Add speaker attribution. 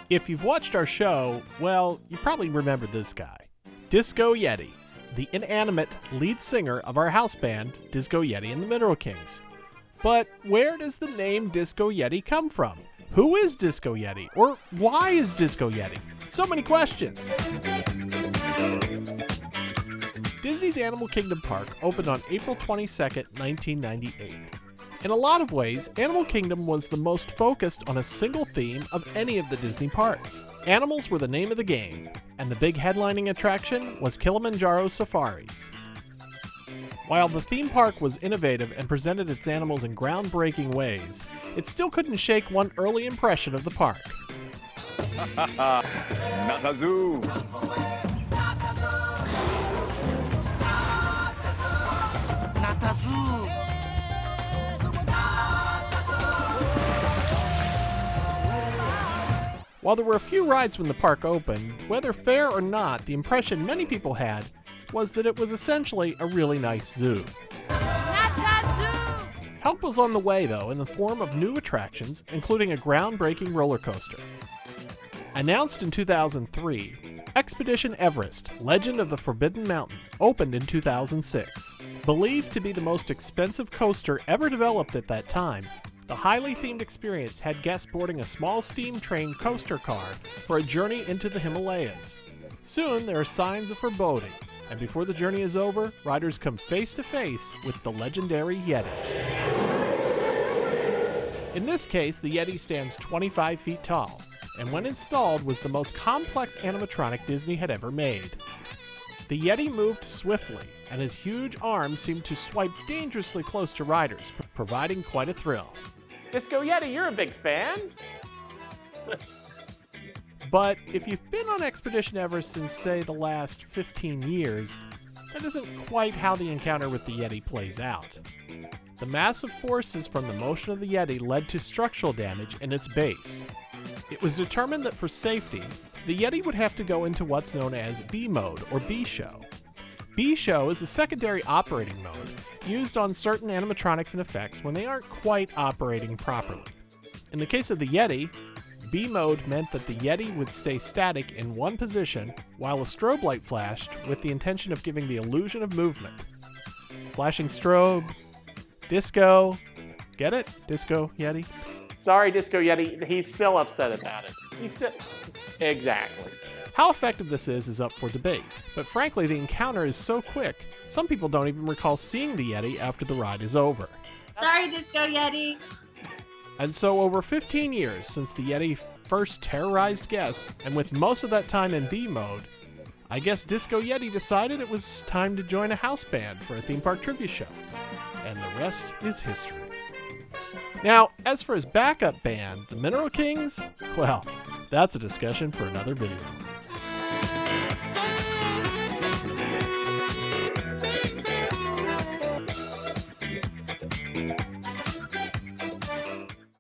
Speaker 1: If you've watched our show, well, you probably remember this guy. Disco Yeti, the inanimate lead singer of our house band, Disco Yeti and the Mineral Kings. But where does the name Disco Yeti come from? Who is Disco Yeti? Or why is Disco Yeti? So many questions. Disney's Animal Kingdom Park opened on April 22nd, 1998. In a lot of ways, Animal Kingdom was the most focused on a single theme of any of the Disney parks. Animals were the name of the game, and the big headlining attraction was Kilimanjaro Safaris. While the theme park was innovative and presented its animals in groundbreaking ways, it still couldn't shake one early impression of the park.
Speaker 2: Not a zoo.
Speaker 3: Not a zoo.
Speaker 1: While there were a few rides when the park opened, whether fair or not, the impression many people had was that it was essentially a really nice zoo.
Speaker 3: Not a zoo.
Speaker 1: Help was on the way, though, in the form of new attractions, including a groundbreaking roller coaster. Announced in 2003, Expedition Everest, Legend of the Forbidden Mountain, opened in 2006. Believed to be the most expensive coaster ever developed at that time, the highly themed experience had guests boarding a small steam train coaster car for a journey into the Himalayas. Soon, there are signs of foreboding, and before the journey is over, riders come face to face with the legendary Yeti. In this case, the Yeti stands 25 feet tall, and when installed was the most complex animatronic Disney had ever made. The Yeti moved swiftly, and his huge arms seemed to swipe dangerously close to riders, providing quite a thrill. Disco Yeti, you're a big fan? But if you've been on Expedition Everest since, say, the last 15 years, that isn't quite how the encounter with the Yeti plays out. The massive forces from the motion of the Yeti led to structural damage in its base. It was determined that for safety, the Yeti would have to go into what's known as B mode, or B-show. B-show is a secondary operating mode used on certain animatronics and effects when they aren't quite operating properly. In the case of the Yeti, B mode meant that the Yeti would stay static in one position while a strobe light flashed with the intention of giving the illusion of movement. Flashing strobe, disco, get it? Disco Yeti?
Speaker 4: Sorry, Disco Yeti, he's still upset about it. Exactly.
Speaker 1: How effective this is up for debate, but frankly the encounter is so quick, some people don't even recall seeing the Yeti after the ride is over.
Speaker 5: Sorry, Disco Yeti.
Speaker 1: And so over 15 years since the Yeti first terrorized guests, and with most of that time in B mode, I guess Disco Yeti decided it was time to join a house band for a theme park trivia show. And the rest is history. Now, as for his backup band, the Mineral Kings, well, that's a discussion for another video.